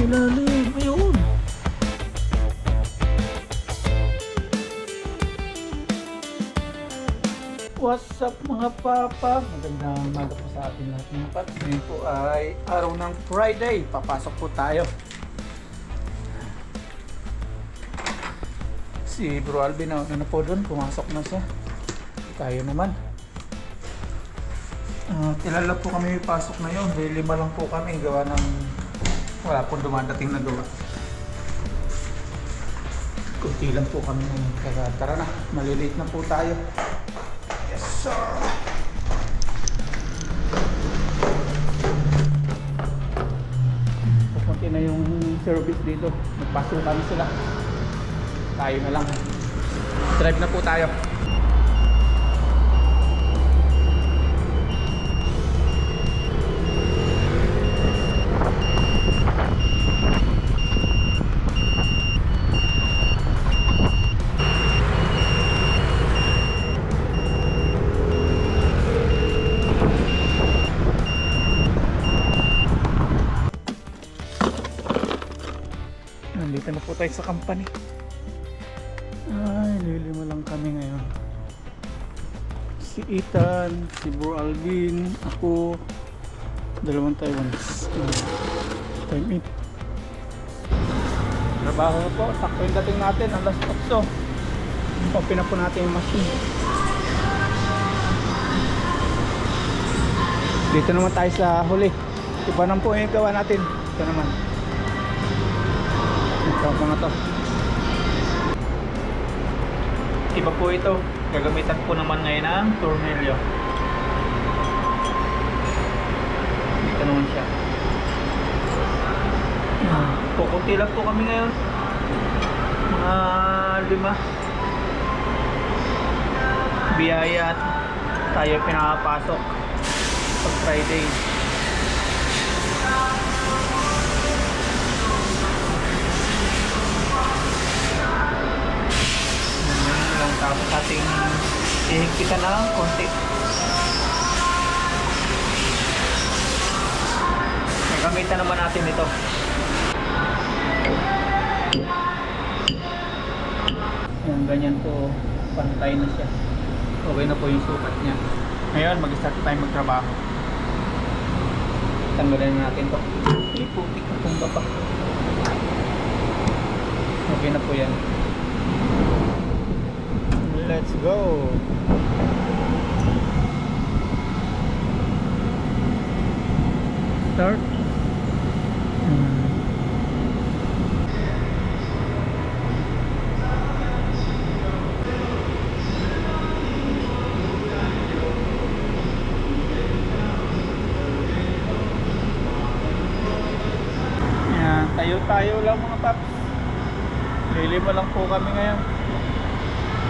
ilalim. Ayun. What's up mga papa? Magandang umaga po sa ating lahat mga papa. Ngayon po ay araw ng Friday. Papasok po tayo. Si Bro Alvin na po doon. Pumasok na siya. Tayo naman. Tilala po kami pasok na yun. Dahil 5 lang po kami. Gawa ng wala po dumadating na gawa. Kunti lang po kami ngayon. Kaya tara na. Malilate na po tayo. Yes sir! Pupunti na yung service dito. Magpasok kami sila. Tayo na lang. Drive na po tayo. Nandito na po tayo sa company. Ay, lilima lang kami ngayon. Si Ethan, si Bro Alvin, ako, dalawang Taiwanese. Time 8. Trabaho na po. Sakto yung dating natin. Alas 8. Open na po natin yung machine. Dito naman tayo sa huli. Iba naman po yung gawa natin. Ito naman. Ito mga to. Iba po ito. Gagamitan po naman ngayon ng tornilyo. Ito naman siya. Kukunti lang po kami ngayon. Mga 5. Biyaya at tayo pinakapasok pag Friday. Tapos ating ihigpitan na lang konti. Gagamitan naman natin ito. Yan, ganyan po. Pantay na siya. Okay na po yung sukat niya. Ngayon, mag-start tayo magtrabaho. Tanggalin natin ito. Putik na itong baba. Okay na po yan. Let's go. Start. Yan, tayo lang mga paps. Lilima lang po kami ngayon.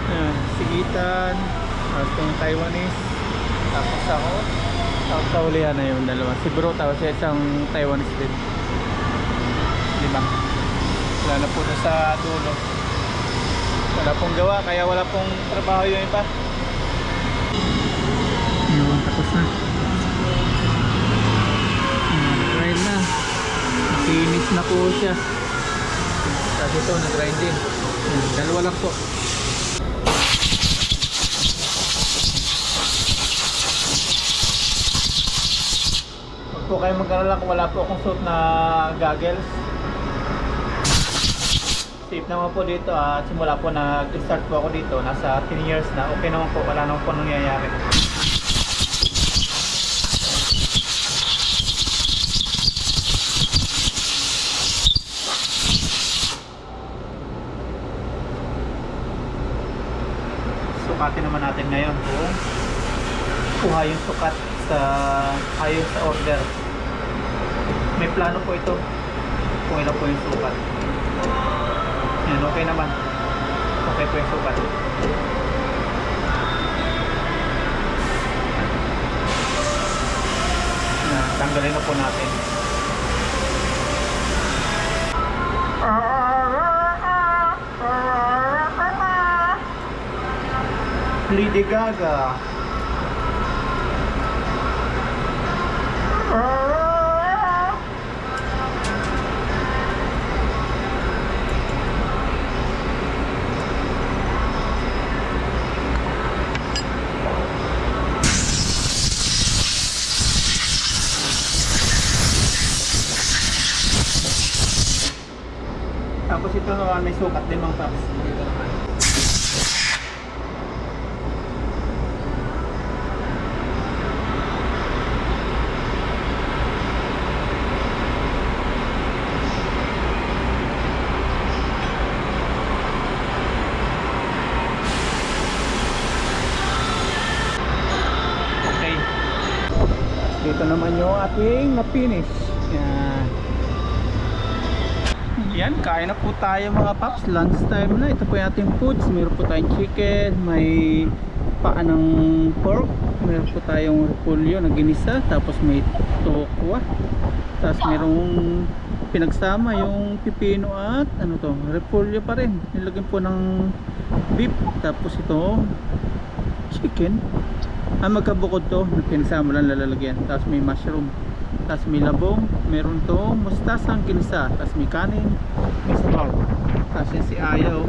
Ayan, si Ethan, itong Taiwanese, tapos ako, tapos sa ulihan na yung dalawa. Si Bro, tapos isang Taiwanese din. 5. Wala na po na sa dulo. Wala pong gawa, kaya wala pong trabaho yung iba. Ayan, tapos na. Grind na. Makinis na po siya. Tapos ito, nag-grind din. Dalawa lang po. Po kayo mag-alala kung wala po akong suit na goggles. Safe naman po dito at simula po nag-start po ako dito. Nasa 10 years na. Okay naman po. Wala naman po nangyayari. Sukatin naman natin ngayon kung kuha yung sukat sa ayon sa order. May plano po ito kung ilan po yung sukat. Yan, okay naman. Okay po yung sukat. Yan, tanggalin na po natin. Lady Gaga. Ito may sukat din mga paps. Dito naman. Okay. Dito naman yung ating na-finish. Yan. Yan, kain na po tayo mga paps. Lunch time na. Ito po yung ating foods. Meron po tayong chicken, may paa ng pork, meron po tayong repolyo na ginisa, tapos may tokwa, tapos merong pinagsama yung pipino at ano to, repolyo pa rin. Nilagyan po ng beef, tapos ito chicken. Magkabukod to, pinagsama lang lalagyan. Tapos may mushroom, tapos may labong, meron to mustasang ginisa, tapos may kanin, may sabaw. Tapos yan si Ayaw,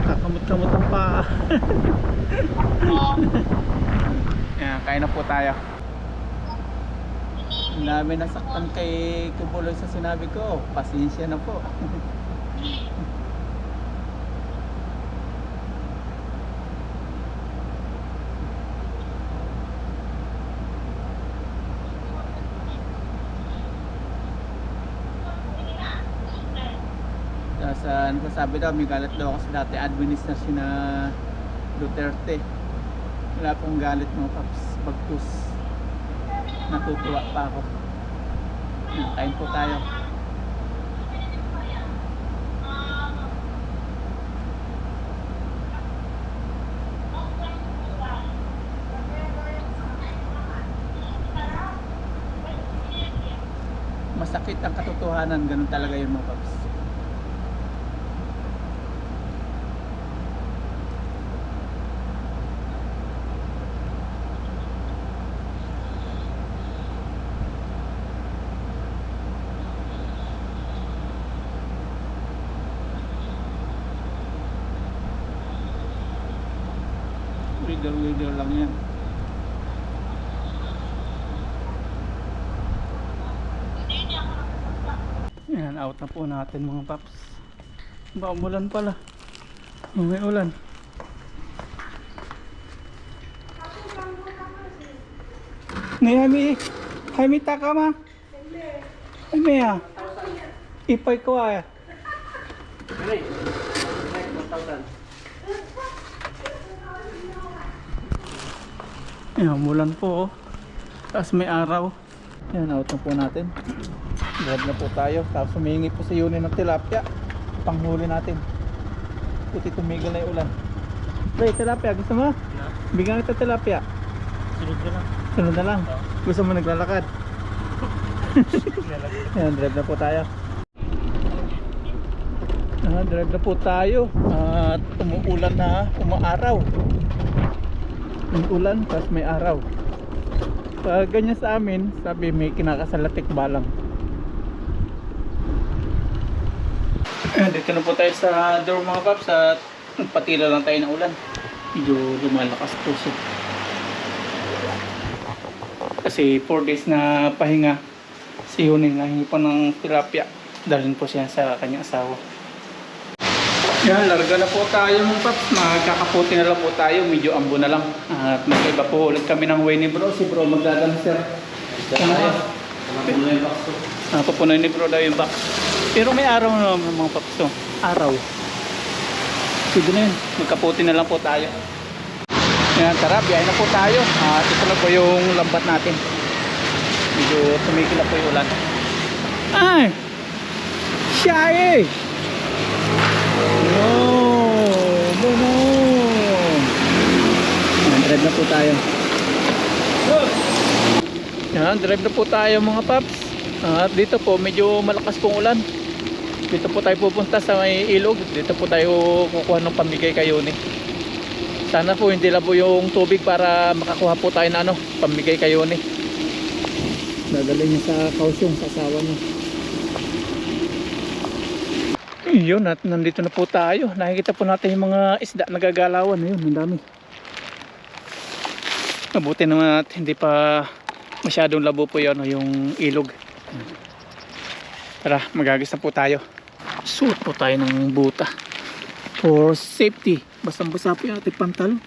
kakamot-kamot ang paa. Yan, kain na po tayo. Ang dami nasaktan kay Kubuloy sa sinabi ko, pasensya na po. Sabi daw, may galit daw kasi dati administrasyon na Duterte. Wala pong galit mga paps, bagkus. Natutuwa pa ako. Kain po tayo. Masakit ang katotohanan, ganun talaga yun mga paps. Leader lang yan. Yan, out na po natin mga paps. Ba, umulan pala. May ulan. Hami taka ma? Hami ya? Ipay ko ay. Hami, 1,000. Yan, umulan po. Tapos may araw. Yan, out na po natin. Grab na po tayo. Tapos humingi po sa unit ng tilapia. Panghuli natin. Puti tumigil na yung ulan. Pre, tilapia, gusto mo? Bigyan kita tilapia. Sunod na lang. Sunod na lang? Gusto mo naglalakad? Yan, drive na po tayo. Drive na po tayo. At umuulan na, umaaraw. May ulan, tapos may araw. Pag ganyan sa amin, sabi may kinakasalatik balang. Dito na po tayo sa door mga paps at patila lang tayo ng ulan. Medyo lumalakas po siya. Kasi 4 days na pahinga si Yuning, nahingi po ng tilapia. Dalhin po siya sa kanyang asawa. Yan, larga na po tayo mga paps. Magkakaputi na lang po tayo. Medyo ambo na lang. At magkaiba po ulit kami ng way ni bro. Si bro magdadala sir. Papunoy ni bro daw yung box. Pero may araw na mga paps to. Araw. Sige na yun. Magkaputi na lang po tayo. Yan, tara. Biyahe na po tayo. At ito na po yung lambat natin. Medyo tumikila po yung ulan. Ay! Siya eh! Drive na po tayo. Yan, drive na po tayo mga paps. At dito po medyo malakas pong ulan. Dito po tayo pupunta sa may ilog. Dito po tayo kukuha ng pamigay kay Yuning. Sana po hindi labo yung tubig para makakuha po tayo na pamigay kay Yuning. Dadalhin niya sa kausyong sa asawa niya. Yun, at nandito na po tayo. Nakikita po natin yung mga isda nagagalawan. Ayun, ang dami. Mabuti naman at hindi pa masyadong labo po yun, yung ilog. Tara, magagis na po tayo. Suot po tayo ng buta for safety. Basang-basa po yung ating pantalon.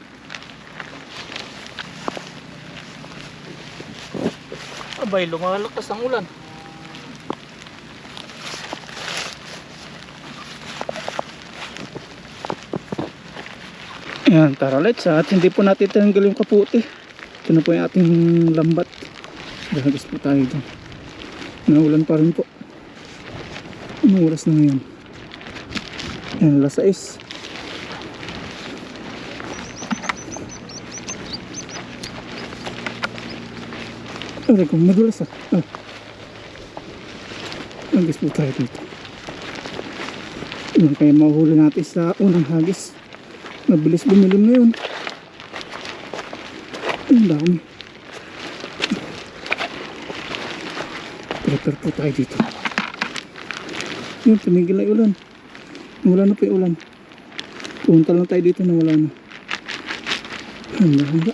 Abay, lumalakas ang ulan. Ayan, tara let's. At hindi po natin tanggal yung kaputi. Ito na po yung ating lambat. Gagis po tayo dito. Naulan pa rin po. Anong oras na ngayon? Ayan, alas 6. Aray ko, madulas Hagis po tayo dito. Ayan, kaya mahuhuli natin sa unang hagis. Mabilis lumilim na yun. Ang dami. Prepare po tayo dito. Yun, tumigil na yung ulan. Wala na pa yung ulan. Punta lang tayo dito na wala na. Handa.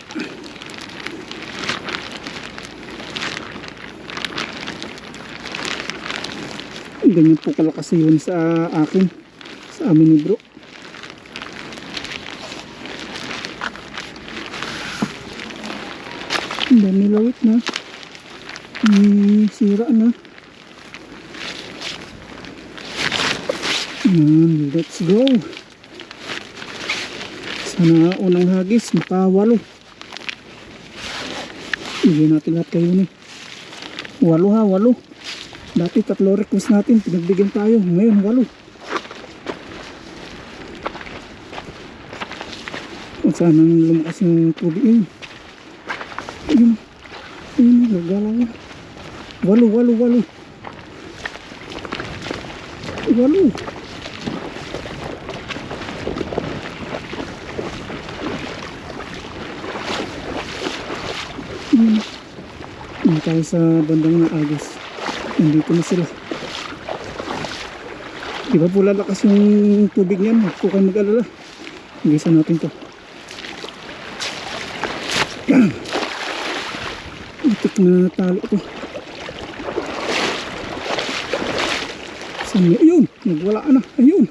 Ganyan po kalakas yun sa akin. Sa amin ni bro. Ang dami lawit na. Sira na. Let's go. Sana unang hagis maka-8. Bigyan natin lahat kayo ni 8. Dati 3 request natin, pinagbigyan tayo. Ngayon 8. Sana lumakas yung tubig yun. Ayun, nagala yan. 8. Ayun tayo sa bandang na agis. Nandito na sila. Diba po lalakas yung tubig niyan? Huwag po kayo mag-alala. Higisa natin to. Itik na talo ito. Sana, ayun! Nagwala na. Ayun!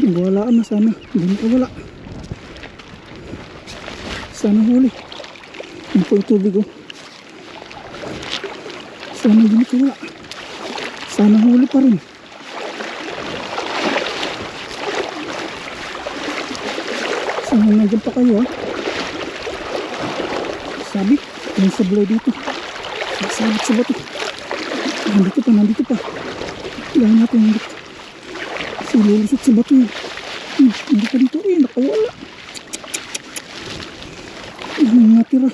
Nagwala na sana. Hindi nakawala. Sana huli. Yan po yung tubig oh. Sana hindi nakawala. Sana huli pa rin. Sana nandiyan pa kayo ah. Sabit. May sablay dito. Sabit sa bato. Nandito pa. Kailangan natin nandito. Kasi lulusot sa bato yun. Hindi pa dito eh. Nakawala. Ano natira?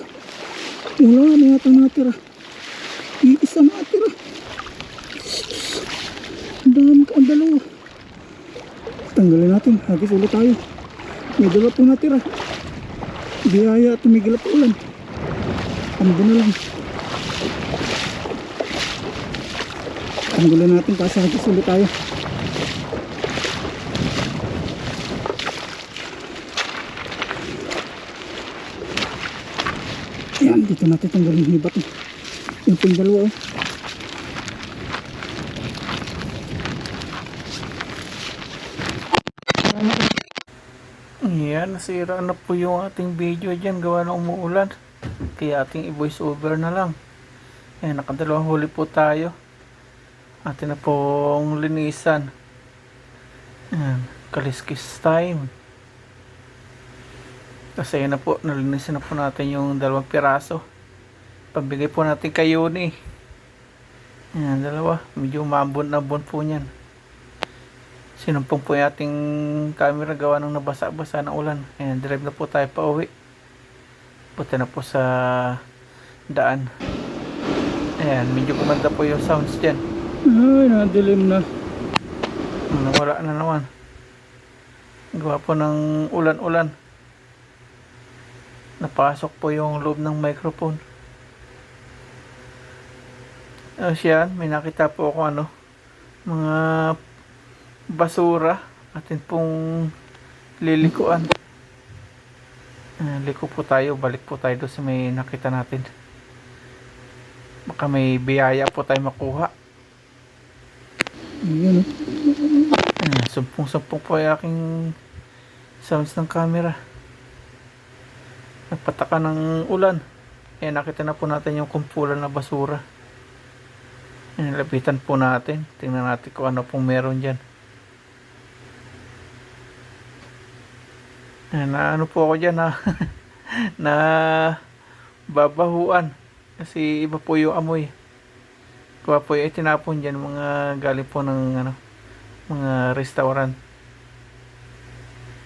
Wala na yata natira. Iisa natira. Ang dami ka. Ang dalawa. Tanggalin natin. Hagis ulit tayo. May dalawa po natira. Biyaya at tumigil pa ulan. Ano na lang. Tanggalin natin kasi hagis ulit tayo. Yan, dito natin tanggalin yung bato. Yung po yung dalawa oh. Yan, nasira na po yung ating video dyan. Gawa na umuulan. Kaya ating i-voice over na lang. Yan, nakadalawang huli po tayo. Atin na pong linisan. Yan, kaliskis time. Kasi yun na po, nalinisan na po natin yung 2 piraso. Pabigay po natin kay Yuni. Yan, 2. Medyo umabon na bon po niyan. Sinumpong po yung ating camera gawa ng nabasa-basa ng ulan. Ayan, drive na po tayo pa uwi. Punta na po sa daan. Ayan, medyo kumanda po yung sounds dyan. Ay, nadilim na. Nawala na naman. Gawa po ng ulan-ulan. Napasok po yung loob ng microphone. Siya, may nakita po ako mga basura atin pong lilikuan. Liko po tayo, balik po tayo doon sa may nakita natin. Baka may biyaya po tayo makuha. Yun, oh. Sumpong-sumpong po ay aking sounds ng camera. Nagpataka ng ulan. Kaya nakita na po natin yung kumpulan na basura. Nilapitan po natin. Tingnan natin kung ano pong meron dyan. Na ano po ako dyan na na babahuan. Kasi iba po yung amoy. Kuha po yung itinapon dyan. Mga galing po ng ano, mga restaurant.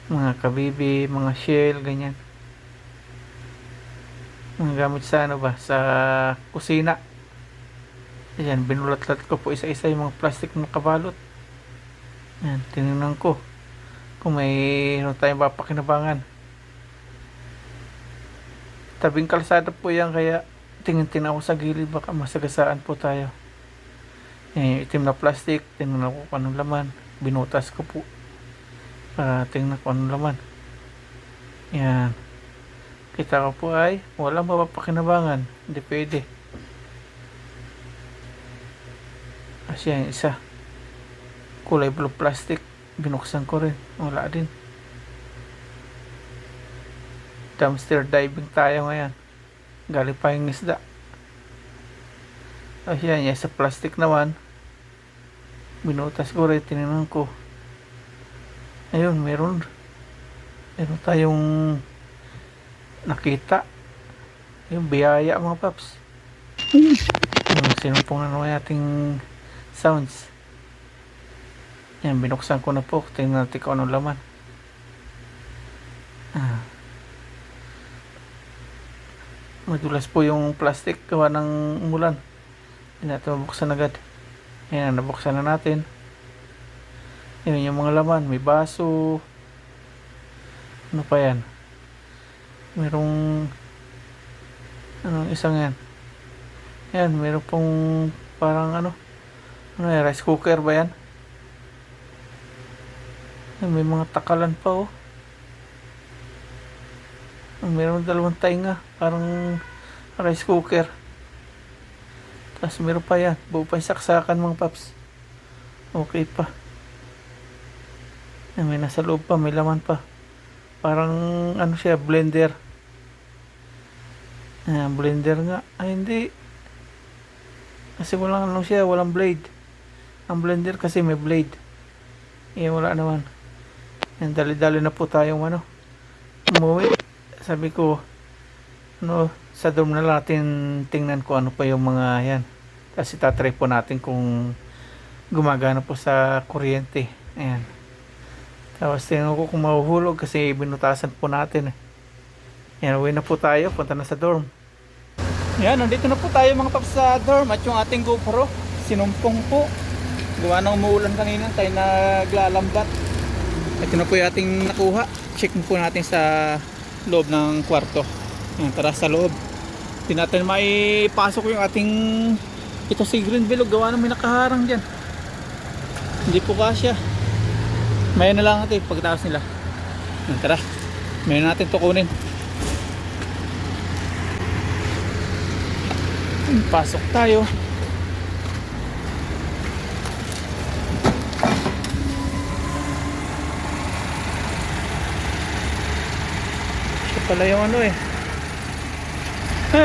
Mga kabibi, mga shell, ganyan. Mga gamit sa ano ba? Sa kusina. Ayan, binulat-lat ko po isa-isa yung mga plastic na kabalot. Ayan, tinignan ko kung may ano tayong papakinabangan. Tabing kalsada po yan, kaya tingin-tingin ako sa gilid, baka masagasaan po tayo. Ayan, yung itim na plastic, tingnan ko kung anong laman. Binutas ko po para tingnan ko anong laman. Ayan, kita ko po ay walang mapapakinabangan, hindi pwede. Kasi yung isa kulay blue plastic, binuksan ko rin, wala din. Dumpster diving tayo ngayon, galing pa yung isda. Ayan, yung sa plastic naman, binutas ko rin, tinignan ko. Ayun, meron tayong nakita, yung biyaya mga paps. Sinumpong na naman ating sounds. Yan, binuksan ko na po. Tingnan natin kung anong laman. Madulas po yung plastic gawa ng umulan. Hindi natin mabuksan agad. Yan, nabuksan na natin. Yan yung mga laman. May baso. Ano pa yan? Merong ano, isang yan. Yan, meron pong parang ano yan, rice cooker ba yan? May mga takalan pa, oh. Meron dalawang tainga, parang rice cooker. Tapos meron pa yan, buo pa yung saksakan mga paps. Okay pa. May nasa loob pa, may laman pa. Parang ano siya, blender. Blender nga. Ay hindi. Kasi walang ano siya, walang blade. Ang blender kasi may blade. Wala naman. Yan, dali-dali na po tayong ano, umuwi. Sabi ko, ano, sa dorm na natin tingnan ko ano pa yung mga yan. Kasi tatry po natin kung gumagana po sa kuryente. Ayan. Tapos tingnan ko kung mahuhulog kasi binutasan po natin. Yan, uwi na po tayo. Punta na sa dorm. Yan, nandito na po tayo mga paps sa dorm. At yung ating GoPro, sinumpong po. Gawa ng umuulan kanina, tayo naglalambat. Ito na po yung ating nakuha. Check po natin sa loob ng kwarto. Yan, tara sa loob. Hindi natin maipasok yung ating ito si green bilog. Gawa ng may nakaharang dyan. Hindi po kasya. Mayan na lang natin pagkatapos nila. Yan, tara. Mayan natin ito kunin. Pasok tayo. Pala yung ano eh.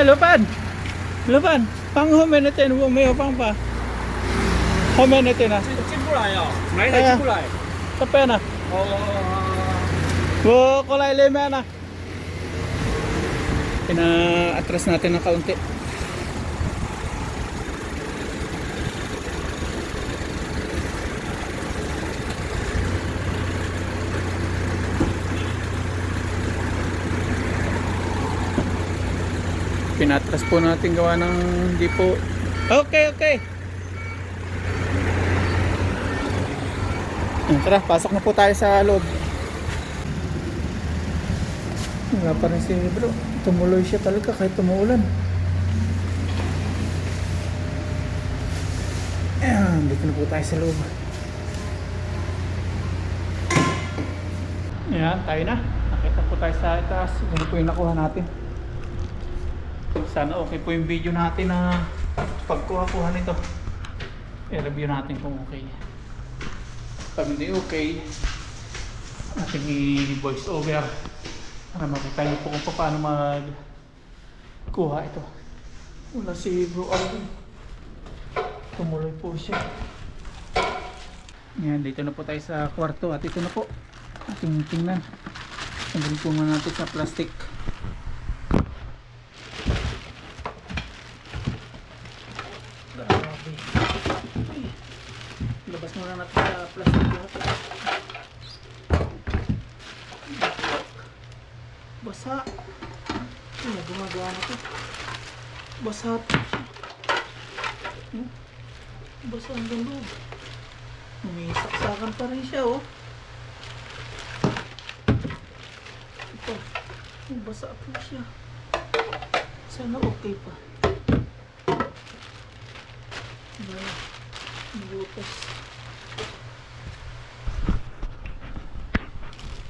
Lupan! Lupan! Pang humanity mo may pang pa. Humanity na. 进不来呀，来才进不来。 Kapaya na. 哦， Kulay lima na. Pina-atras natin ng kaunti. Pinatras po natin gawa ng hindi po. Okay. Tara, pasok na po tayo sa loob. Wala pa rin si bro. Tumuloy siya talaga kahit tumuulan. Ayan, dito na po tayo sa loob. Ayan, tayo na. Nakita po tayo sa itaas. Ano po yung nakuha natin. Sana okay po yung video natin na pagkuha-kuha nito. I-review natin kung okay. Pag hindi okay, ating i-voice over para makita niyo po kung paano magkuha ito. Wala si Bro Alvin. Tumuloy po siya. Yan, dito na po tayo sa kwarto at ito na po ating tingnan. Tanggalin po muna natin sa plastic. Grabe. Ay, labas muna natin sa plastic natin. Basa. Ay, gumagana to. Basa to. Basa ang loob. May saksakan pa rin siya, oh. Ito. Basa po siya. Sana okay pa. Bala. Butas.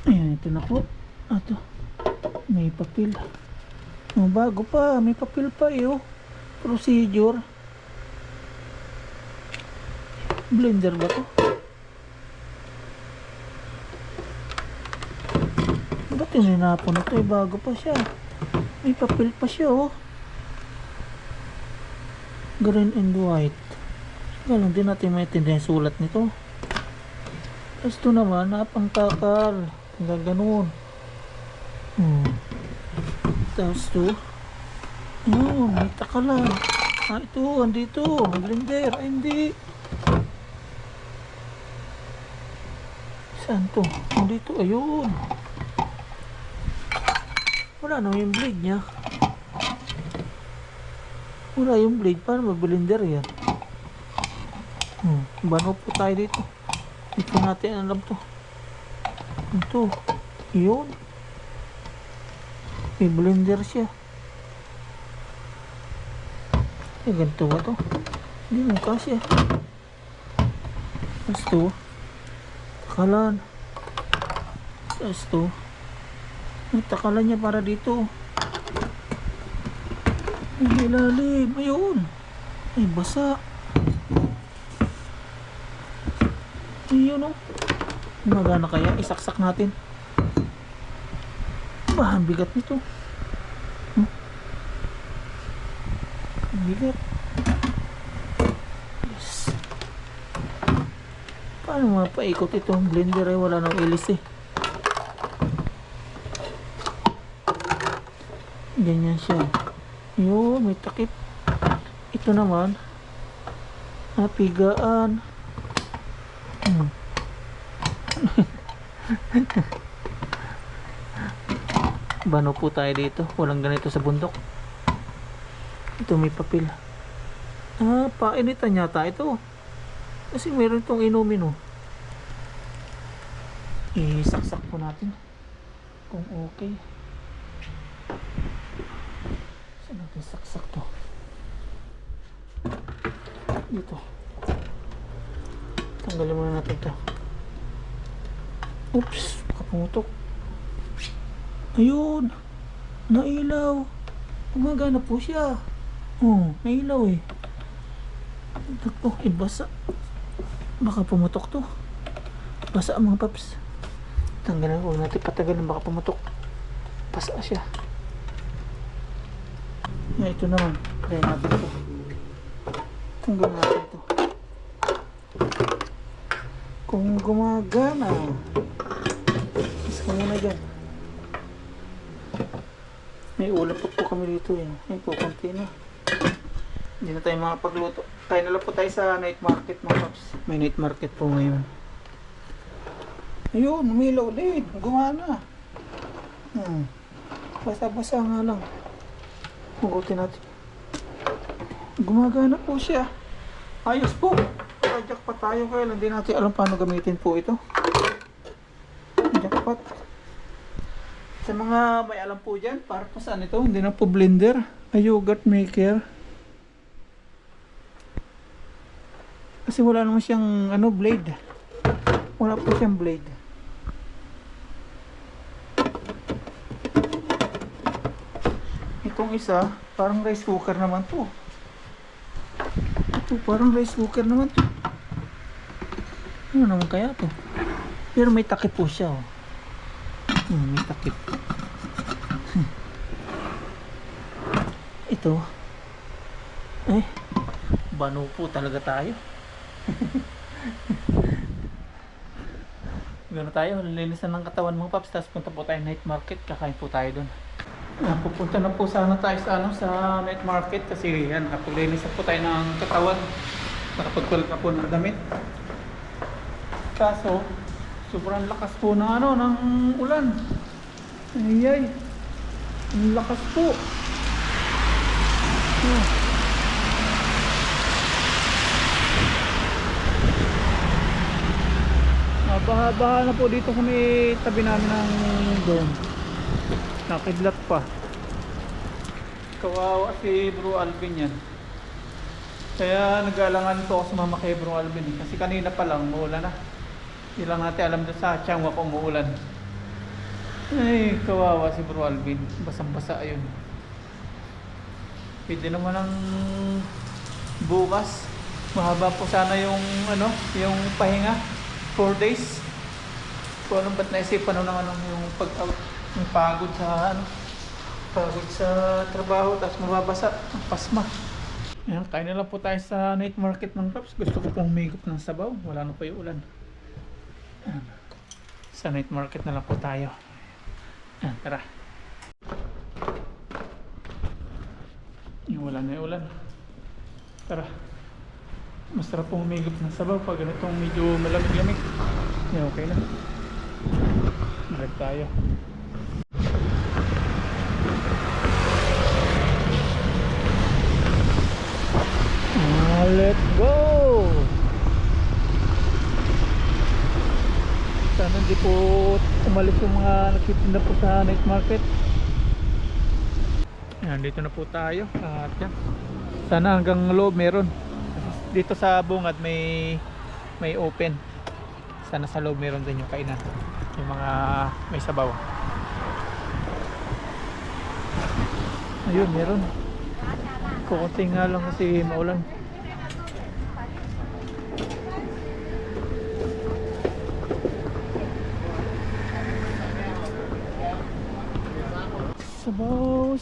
Ayan, ito na po. Ito. May papel. Oh, bago pa. May papel pa, eh, oh. Procedure. Blender ba to? Ba't yung ninapon ito? Eh, bago pa siya. May papel pa siya, oh. Green and white. Galang din natin maintindihan yung sulat nito. Tapos ito naman, napangtakal. Hanggang ganun. Tapos ito. Ayun, may takalan. Ah, ito, andito. Blender. Ay, hindi. Saan to? Andito, ayun. Wala na yung blade niya. Wala yung blade. Paano mag-blender yan? Bano po tayo dito. Dito natin alam to. Ito. Yun. May blender siya. Eh, ganito ba to? Hindi mo kasi. Tapos to. Takalan. Tapos to. Ang takalan niya para dito. Ang ilalim. Ayun. Ay, basa. Ayun, oh. Magana kaya? Isaksak natin. Bah, ang bigat nito. Ang bigat. Yes. Paano mapaikot ito? Blender ay wala nang ilis eh. Ganyan siya. Yun, may takip. Ito naman, napigaan. Bano po tayo dito. Walang ganito sa bundok. Ito may papel. Ah, painitan yata ito. Kasi meron itong inumin, oh. Isaksak po natin kung okay. Saan natin saksak to? Dito. Tanggalin muna natin to. Oops, kapumutok. Ayun, nailaw. Gumagana po siya. Oh, nailaw eh. Ito po, ibasa. Baka pumutok to. Basa ang mga paps. Tanggalan ko natin patagal na baka pumutok. Basa siya. Ito naman, try natin ito. Tanggalan natin ito. Kung gumagana, isa ka muna dyan. May ulam po kami dito eh. Ay po, konti na. Hindi na tayo makapagluto. Tayo na lang po tayo sa night market mga paps. May night market po ngayon. Ayun, umilaw din. Gumana. Basa-basa nga lang. Hugutin natin. Gumagana po siya. Ayos po. Jackpot tayo kaya lang. Hindi natin alam paano gamitin po ito. Jackpot. Sa mga may alam po dyan, para po saan ito? Hindi na po blender. A yogurt maker. Kasi wala naman siyang blade. Wala po siyang blade. Itong isa, parang rice cooker naman to. Ito, parang rice cooker naman to. Ano naman kaya to? Pero may takip po siya oh. May takip. Ito. Bano po talaga tayo. Gano'n tayo, lilinisan ng katawan mga paps. Tapos punta po tayo night market, kakain po tayo doon. Pupunta na po sana tayo sa night market kasi yan, napaglinisan po tayo ng katawan. Nakapagkulat na po ng damit. Kaso, sobrang lakas po ng ulan. Ayay. Ang lakas po. Baha-baha na po dito kami tabi namin ng dorm. Nakidlat pa. Kawawa si Bro Alvin yan. Kaya nag-aalangan po ako sumama kay Bro Alvin kasi kanina pa lang umuulan na. Hindi lang natin alam doon sa Tiangwa kung umuulan. Ay, kawawa si Bro Alvin. Basang-basa ayun. Pwede naman ang bukas. Mahaba po sana yung yung pahinga. 4 days. Kung anong ba't naisipan yung yung pagod sa pagod sa trabaho tapos mababasa ang pasma. Ayan, kain na lang po tayo sa night market ng Paps. Gusto ko pong humigop ng sabaw. Wala na po yung ulan. Ayan. Sa night market na lang po tayo. Ayan, tara. Yung wala na yung ulan. Tara. Masarap pong humigop ng sabaw pag ganitong medyo malamig-lamig. Yan, okay na. Balik tayo. Let's go! Sana hindi po umalis yung mga nagtitinda po sa night market. Yan, dito na po tayo. At yan. Sana hanggang loob meron. Dito sa bungad may open. Sana sa loob meron din yung kainan. Yung mga may sabaw. Ayun, meron. Kukunti nga lang kasi maulan.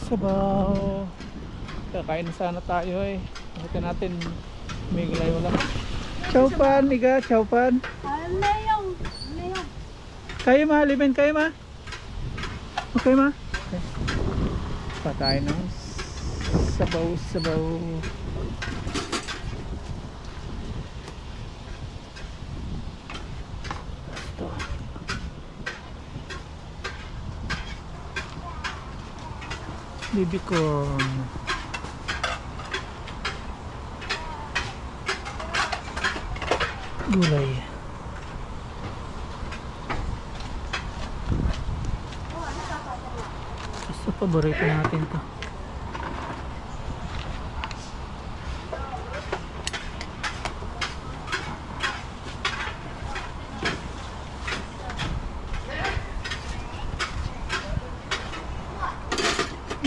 Sabaw. Kakain sana tayo eh. Bakit natin may gulay wala. Chow pan, Miga, chow pan. Mayong. Kayo ma, limen kayo ma. Okay ma? Okay. Patay ng sabaw. Ito. Baby corn. Gulay. Gusto paborito natin to.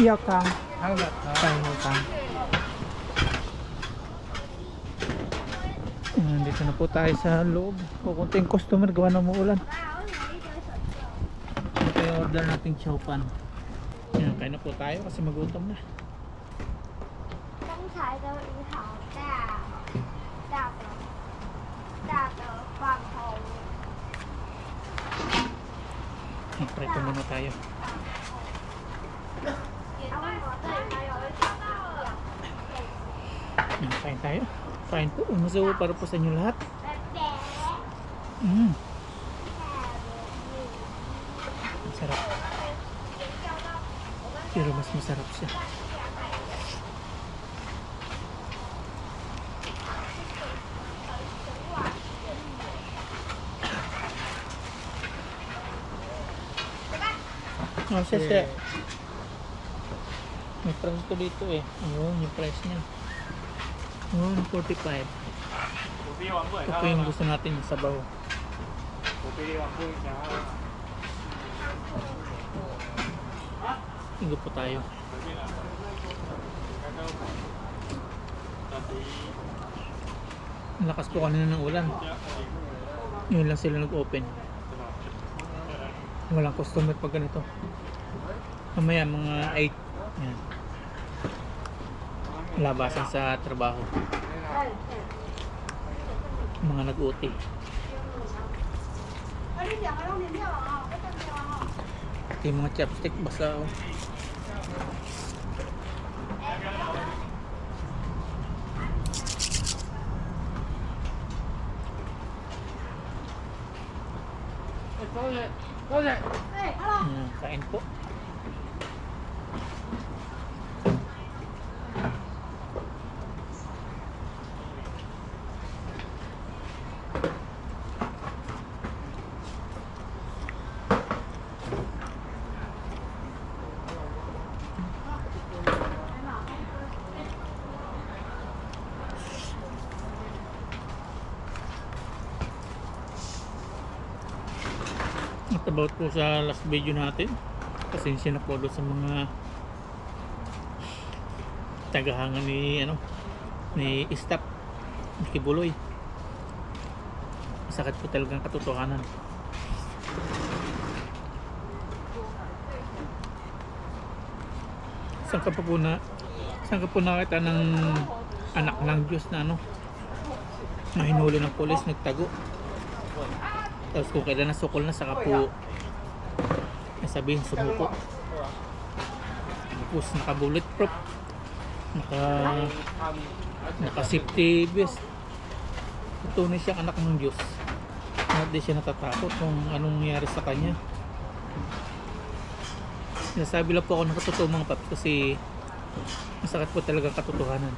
Yakang. Yakang. Dito na po tayo sa loob. Kukunting customer gawa ng muulan. Ito yung order nating chow pan. Yan, kain na po tayo kasi magutom na. 刚才的鱼好大的饭桶。 Try ko muna tayo. Yan, kain tayo. Kain po. Umuso para po sa inyo lahat. Masarap. Pero mas masarap siya. Oh, siya. May price to dito eh. Ayun, yung price niya. 145. Ito po yung gusto natin yung sabaw. Tinggo po tayo. Ang lakas po kanina ng ulan. Yun lang sila nag-open. Walang customer pag ganito. Mamaya mga 8. Yan. Labasan sa trabaho. Mga nag-OT. Ito yung mga chopstick basa. Oh. Ayan, kain po. At about po sa last video natin, pasensya na po doon sa mga tagahangan ni staff ni Kibuloy. Masakit po talagang katotohanan. Saan ka po nakita ng anak ng Diyos na na hinulo ng pulis, nagtago? Tapos kung kailan nasukol na, saka po sabihin sumuko. Tapos naka bulletproof, naka safety vest. Tunay siyang anak ng Diyos. Hindi siya natatakot kung anong nangyari sa kanya. Sinasabi lang po ako ng katotoo mga paps, kasi masakit po talaga katotohanan.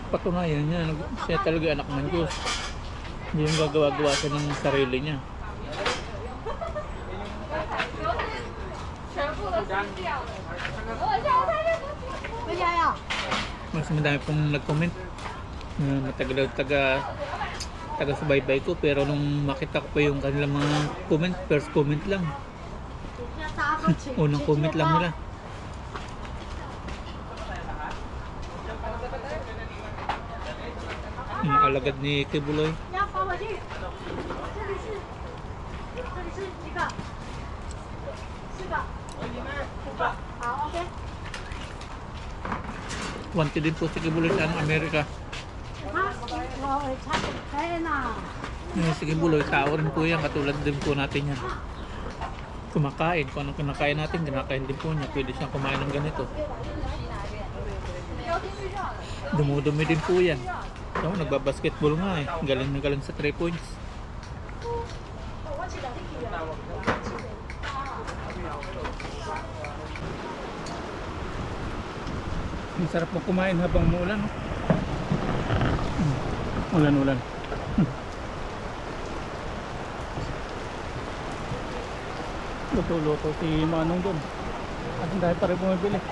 Patunayan niya, siya talaga anak ng Diyos. Hindi yung gagawa-gawa siya ng sarili niya. Mas madami pong nag-comment na matagal taga-subaybay ko, pero nung makita ko pa yung kanilang mga comment, first comment lang. Unang comment lang nila. Yung alagad ni Kibuloy. 你要放回去。这里是几个？4个。5个。好 ，OK。 Wanted din po si Kibuloy sa Amerika. 我差可以啦。Si Kibuloy, tao rin po yan, katulad din po natin yan. Kumakain, kung anong kinakain natin, kinakain din po niya. Pwede siyang kumain ng ganito. Dumudumi din po yan. So, nagbabasketball nga eh. Galing na galing sa 3 points. Ang sarap mo kumain habang muulan. No? Ulan-ulan. Luto-luto si Manong doon. At dahil pa rin bumibili.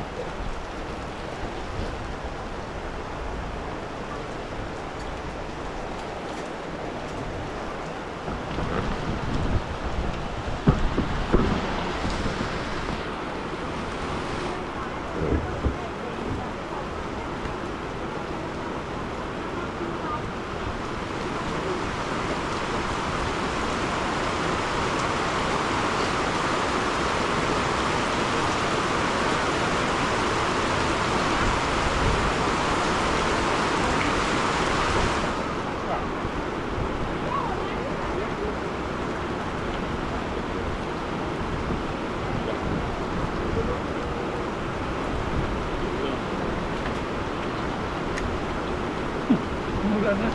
Umulan na.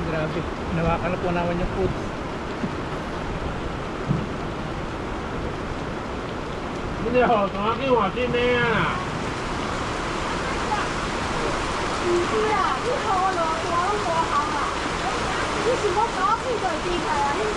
Grabe. Nawakan na po naman yung food.你好，同阿给我这边啊。对啊，你看我多好啊！你是我高兴的地方啊，你